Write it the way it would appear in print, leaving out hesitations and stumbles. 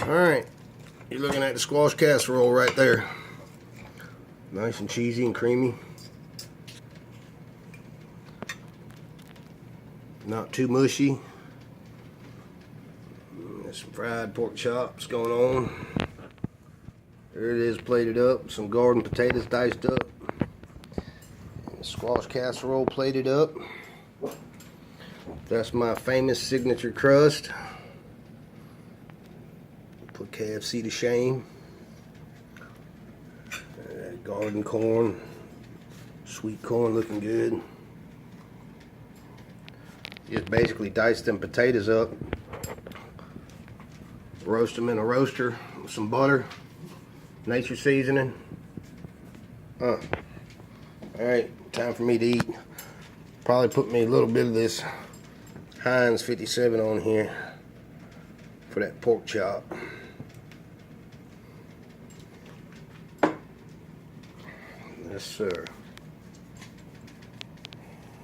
Alright, you're looking at the squash casserole right there. Nice and cheesy and creamy. Not too mushy. There's some fried pork chops going on. There it is, plated up. Some garden potatoes diced up. And the squash casserole plated up. That's my famous signature crust. Put KFC to shame. Garden corn, sweet corn looking good. Just basically dice them potatoes up, roast them in a roaster with some butter, nature seasoning. Alright, time for me to eat. Probably put me a little bit of this Heinz 57 on here for that pork chop. Yes, sir.